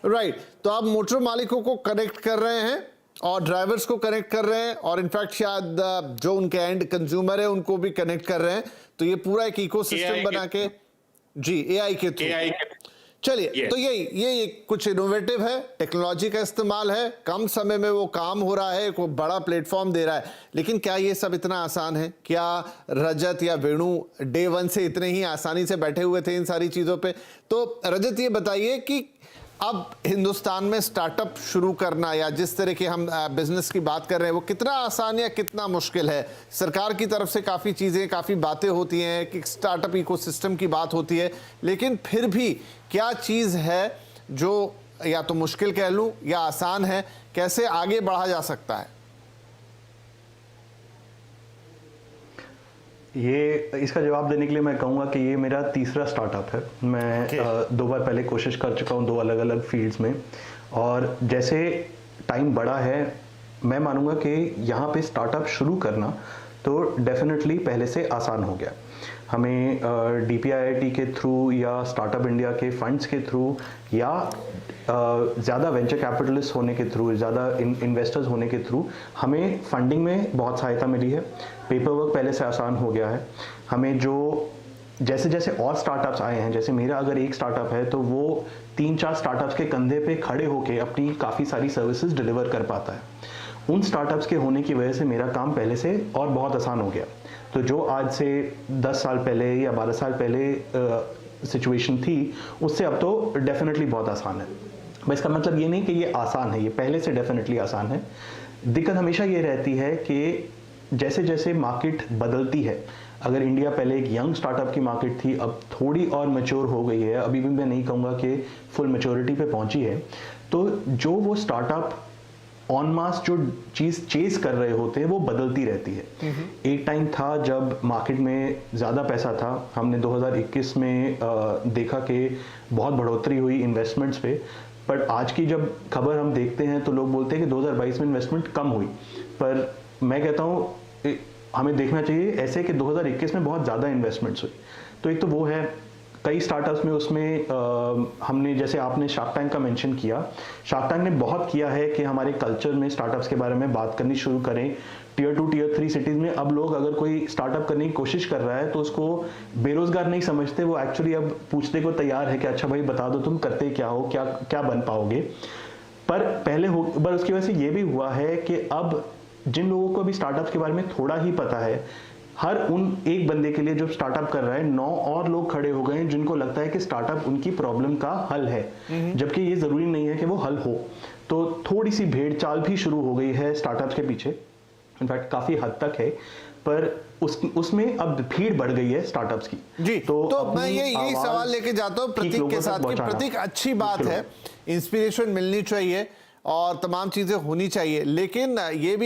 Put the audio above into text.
Right, तो आप motor मालिकों को कनेक्ट कर रहे हैं और ड्राइवर्स को कनेक्ट कर रहे हैं और इनफैक्ट शायद जो उनके एंड कंज्यूमर है उनको भी कनेक्ट कर रहे हैं, तो ये पूरा एक इकोसिस्टम बना के जी एआई के थ्रू। चलिए, तो ये कुछ इनोवेटिव है, टेक्नोलॉजी का इस्तेमाल है, कम समय में वो काम हो रहा है, कोई बड़ा प्लेटफॉर्म दे रहा है। लेकिन क्या ये सब इतना आसान है? क्या रजत या वेणु डे वन से इतने ही आसानी से बैठे हुए थे इन सारी चीजों पे? तो रजत ये बताइए कि अब हिंदुस्तान में स्टार्टअप शुरू करना या जिस तरह के हम बिजनेस की बात कर रहे हैं वो कितना आसान या कितना मुश्किल है? सरकार की तरफ से काफ़ी चीज़ें, काफ़ी बातें होती हैं कि स्टार्टअप इकोसिस्टम की बात होती है, लेकिन फिर भी क्या चीज़ है जो या तो मुश्किल कह लूँ या आसान है? कैसे आगे बढ़ा जा सकता है? ये इसका जवाब देने के लिए मैं कहूँगा कि ये मेरा तीसरा स्टार्टअप है। मैं 2 बार पहले कोशिश कर चुका हूँ 2 अलग अलग फील्ड्स में, और जैसे टाइम बड़ा है मैं मानूंगा कि यहाँ पे स्टार्टअप शुरू करना तो डेफिनेटली पहले से आसान हो गया। हमें DPIIT के थ्रू या स्टार्टअप इंडिया के फंड्स के थ्रू या ज़्यादा वेंचर कैपिटलिस्ट होने के थ्रू, ज़्यादा इन्वेस्टर्स होने के थ्रू हमें फंडिंग में बहुत सहायता मिली है। पेपर वर्क पहले से आसान हो गया है। हमें जो जैसे जैसे और स्टार्टअप्स आए हैं, जैसे मेरा अगर एक स्टार्टअप है तो वो 3-4 स्टार्टअप्स के कंधे पे खड़े होकर अपनी काफ़ी सारी सर्विसेज डिलीवर कर पाता है। उन स्टार्टअप्स के होने की वजह से मेरा काम पहले से और बहुत आसान हो गया। तो जो आज से 10 साल पहले या 12 साल पहले सिचुएशन थी, उससे अब तो डेफिनेटली बहुत आसान है। बस इसका मतलब ये नहीं कि ये आसान है, ये पहले से डेफिनेटली आसान है। दिक्कत हमेशा ये रहती है कि जैसे जैसे मार्केट बदलती है, अगर इंडिया पहले एक यंग स्टार्टअप की मार्केट थी, अब थोड़ी और मैच्योर हो गई है, अभी भी मैं नहीं कहूँगा कि फुल मैच्योरिटी पे पहुँची है, तो जो वो स्टार्टअप ऑन मास जो चीज़ चेस कर रहे होते हैं वो बदलती रहती है। एक टाइम था जब मार्केट में ज़्यादा पैसा था, हमने 2021 में देखा कि बहुत बढ़ोतरी हुई इन्वेस्टमेंट्स पे, बट आज की जब खबर हम देखते हैं तो लोग बोलते हैं कि 2022 में इन्वेस्टमेंट कम हुई, पर मैं कहता हूँ हमें देखना चाहिए ऐसे कि 2021 में बहुत ज़्यादा इन्वेस्टमेंट्स हुई। तो एक तो वो है, कई स्टार्टअप्स में उसमें हमने, जैसे आपने शार्क टैंक का मेंशन किया, शार्क टैंक ने बहुत किया है कि हमारे कल्चर में स्टार्टअप्स के बारे में बात करनी शुरू करें। टियर 2 टियर 3 सिटीज़ में अब लोग अगर कोई स्टार्टअप करने की कोशिश कर रहा है तो उसको बेरोजगार नहीं समझते, वो एक्चुअली अब पूछने को तैयार है कि अच्छा भाई बता दो तुम करते क्या हो, क्या क्या बन पाओगे। पर उसकी वजह से ये भी हुआ है कि अब जिन लोगों को अभी स्टार्टअप्स के बारे में थोड़ा ही पता है, हर उन एक बंदे के लिए जो स्टार्टअप कर रहा है 9 और लोग खड़े हो गए हैं जिनको लगता है कि स्टार्टअप उनकी प्रॉब्लम का हल है, जबकि ये जरूरी नहीं है कि वो हल हो। तो थोड़ी सी भेड़ चाल भी शुरू हो गई है स्टार्टअप्स के पीछे, इनफैक्ट काफी हद तक है, पर उसमें अब भीड़ बढ़ गई है स्टार्टअप्स की। जी, तो मैं यही सवाल लेके जाता हूँ प्रतीक के साथ कि प्रतीक, अच्छी बात है, इंस्पिरेशन मिलनी चाहिए और तमाम चीजें होनी चाहिए, लेकिन ये भी है